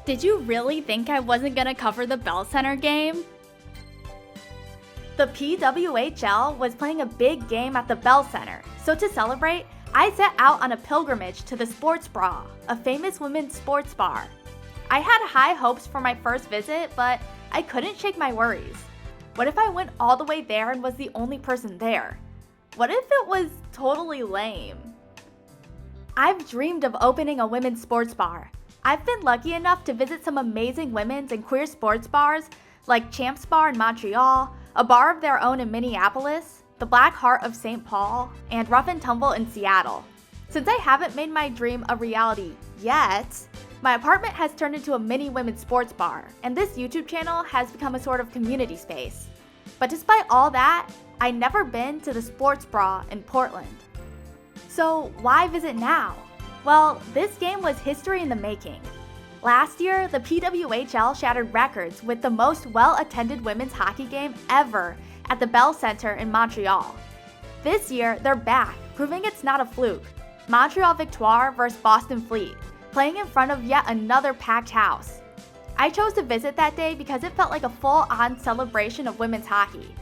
Did you really think I wasn't gonna cover the Bell Center game? The PWHL was playing a big game at the Bell Center, so to celebrate, I set out on a pilgrimage to the Sports Bra, a famous women's sports bar. I had high hopes for my first visit, but I couldn't shake my worries. What if I went all the way there and was the only person there? What if it was totally lame? I've dreamed of opening a women's sports bar. I've been lucky enough to visit some amazing women's and queer sports bars like Champs Bar in Montreal, a bar of their own in Minneapolis, the Black Heart of St. Paul, and Rough and Tumble in Seattle. Since I haven't made my dream a reality yet, my apartment has turned into a mini women's sports bar, and this YouTube channel has become a sort of community space. But despite all that, I've never been to the Sports Bra in Portland. So why visit now? Well, this game was history in the making. Last year, the PWHL shattered records with the most well-attended women's hockey game ever at the Bell Center in Montreal. This year, they're back, proving it's not a fluke. Montreal Victoire vs. Boston Fleet, playing in front of yet another packed house. I chose to visit that day because it felt like a full-on celebration of women's hockey.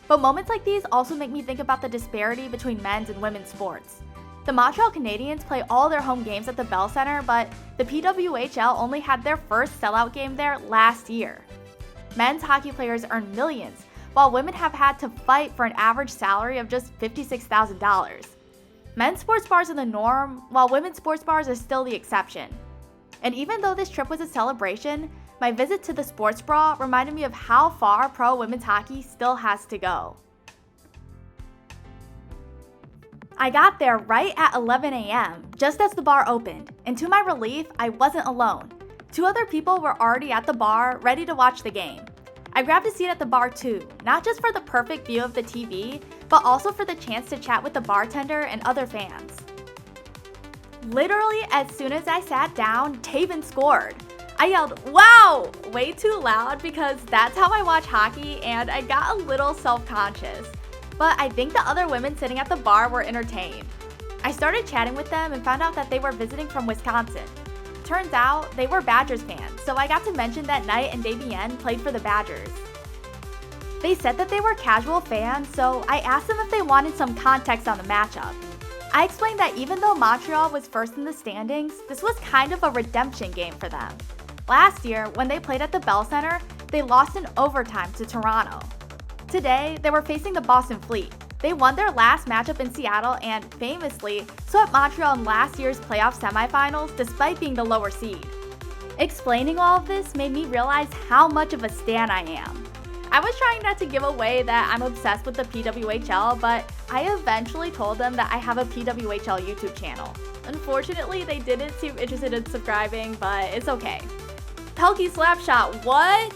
But moments like these also make me think about the disparity between men's and women's sports. The Montreal Canadiens play all their home games at the Bell Center, but the PWHL only had their first sellout game there last year. Men's hockey players earn millions, while women have had to fight for an average salary of just $56,000. Men's sports bars are the norm, while women's sports bars are still the exception. And even though this trip was a celebration, my visit to the Sports Bra reminded me of how far pro women's hockey still has to go. I got there right at 11 a.m., just as the bar opened, and to my relief, I wasn't alone. 2 other people were already at the bar, ready to watch the game. I grabbed a seat at the bar too, not just for the perfect view of the TV, but also for the chance to chat with the bartender and other fans. Literally, as soon as I sat down, Taven scored. I yelled, "Wow!" way too loud because that's how I watch hockey, and I got a little self-conscious. But I think the other women sitting at the bar were entertained. I started chatting with them and found out that they were visiting from Wisconsin. Turns out, they were Badgers fans, so I got to mention that Knight and Davienne played for the Badgers. They said that they were casual fans, so I asked them if they wanted some context on the matchup. I explained that even though Montreal was first in the standings, this was kind of a redemption game for them. Last year, when they played at the Bell Center, they lost in overtime to Toronto. Today, they were facing the Boston Fleet. They won their last matchup in Seattle and, famously, swept Montreal in last year's playoff semifinals despite being the lower seed. Explaining all of this made me realize how much of a stan I am. I was trying not to give away that I'm obsessed with the PWHL, but I eventually told them that I have a PWHL YouTube channel. Unfortunately, they didn't seem interested in subscribing, but it's okay. Pelkey Slapshot, what?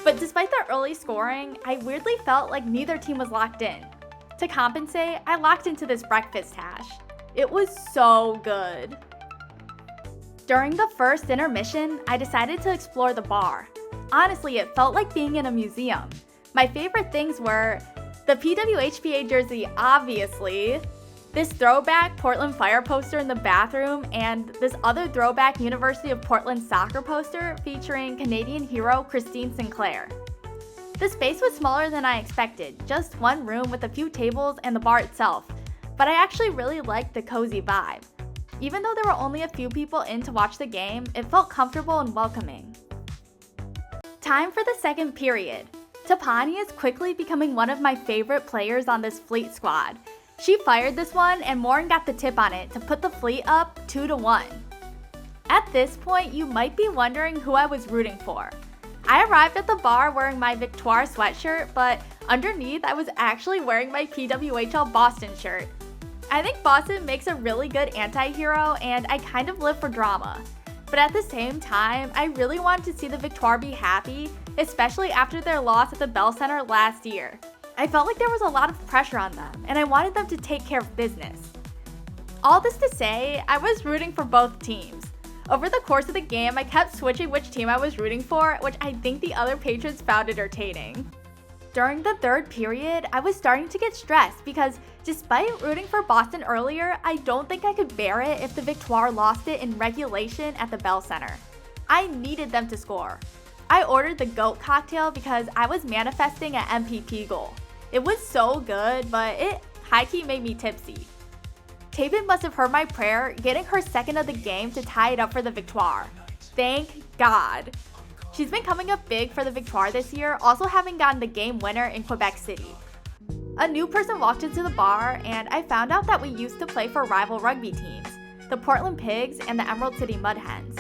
But despite the early scoring, I weirdly felt like neither team was locked in. To compensate, I locked into this breakfast hash. It was so good. During the first intermission, I decided to explore the bar. Honestly, it felt like being in a museum. My favorite things were the PWHPA jersey, obviously, this throwback Portland Fire poster in the bathroom, and this other throwback University of Portland soccer poster featuring Canadian hero Christine Sinclair. The space was smaller than I expected, just one room with a few tables and the bar itself, but I actually really liked the cozy vibe. Even though there were only a few people in to watch the game, it felt comfortable and welcoming. Time for the second period. Tapani is quickly becoming one of my favorite players on this Fleet squad. She fired this one and Morin got the tip on it to put the Fleet up 2-1. At this point, you might be wondering who I was rooting for. I arrived at the bar wearing my Victoire sweatshirt, but underneath I was actually wearing my PWHL Boston shirt. I think Boston makes a really good anti-hero and I kind of live for drama. But at the same time, I really wanted to see the Victoire be happy, especially after their loss at the Bell Center last year. I felt like there was a lot of pressure on them, and I wanted them to take care of business. All this to say, I was rooting for both teams. Over the course of the game, I kept switching which team I was rooting for, which I think the other patrons found entertaining. During the third period, I was starting to get stressed because despite rooting for Boston earlier, I don't think I could bear it if the Victoire lost it in regulation at the Bell Center. I needed them to score. I ordered the GOAT cocktail because I was manifesting an MVP goal. It was so good, but it high-key made me tipsy. Taven must have heard my prayer, getting her second of the game to tie it up for the Victoire. Thank God. She's been coming up big for the Victoire this year, also having gotten the game winner in Quebec City. A new person walked into the bar, and I found out that we used to play for rival rugby teams, the Portland Pigs and the Emerald City Mud Hens.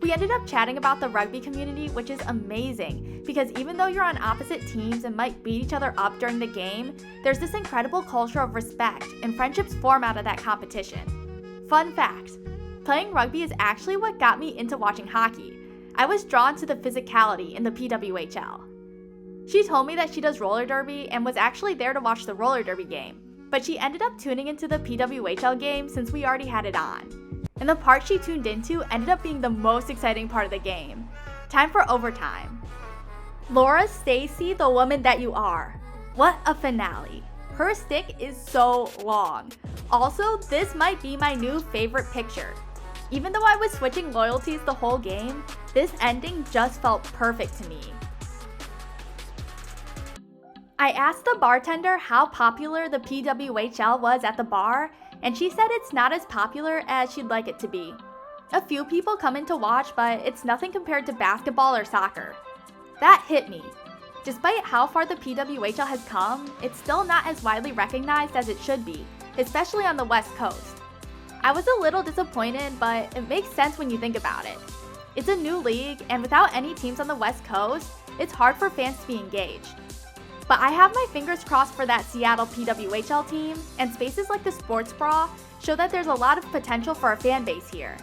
We ended up chatting about the rugby community, which is amazing because even though you're on opposite teams and might beat each other up during the game, there's this incredible culture of respect and friendships form out of that competition. Fun fact, playing rugby is actually what got me into watching hockey. I was drawn to the physicality in the PWHL. She told me that she does roller derby and was actually there to watch the roller derby game, but she ended up tuning into the PWHL game since we already had it on. And the part she tuned into ended up being the most exciting part of the game. Time for overtime. Laura Stacy, the woman that you are. What a finale. Her stick is so long. Also, this might be my new favorite picture. Even though I was switching loyalties the whole game, this ending just felt perfect to me. I asked the bartender how popular the PWHL was at the bar, and she said it's not as popular as she'd like it to be. A few people come in to watch, but it's nothing compared to basketball or soccer. That hit me. Despite how far the PWHL has come, it's still not as widely recognized as it should be, especially on the West Coast. I was a little disappointed, but it makes sense when you think about it. It's a new league, and without any teams on the West Coast, it's hard for fans to be engaged. But I have my fingers crossed for that Seattle PWHL team, and spaces like the Sports Bra show that there's a lot of potential for a fan base here.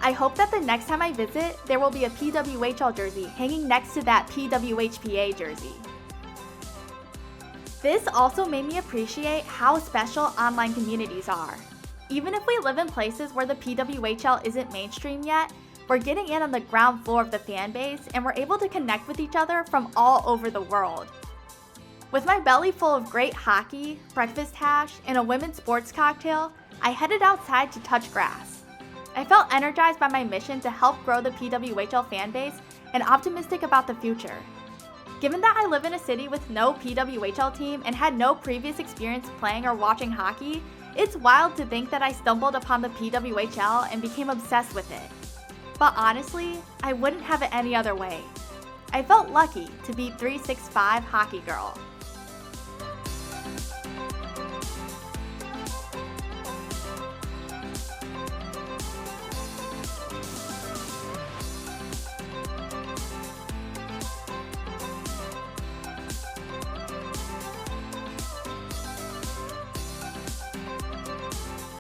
I hope that the next time I visit, there will be a PWHL jersey hanging next to that PWHPA jersey. This also made me appreciate how special online communities are. Even if we live in places where the PWHL isn't mainstream yet, we're getting in on the ground floor of the fan base and we're able to connect with each other from all over the world. With my belly full of great hockey, breakfast hash, and a women's sports cocktail, I headed outside to touch grass. I felt energized by my mission to help grow the PWHL fanbase and optimistic about the future. Given that I live in a city with no PWHL team and had no previous experience playing or watching hockey, it's wild to think that I stumbled upon the PWHL and became obsessed with it. But honestly, I wouldn't have it any other way. I felt lucky to be 365 hockey girl.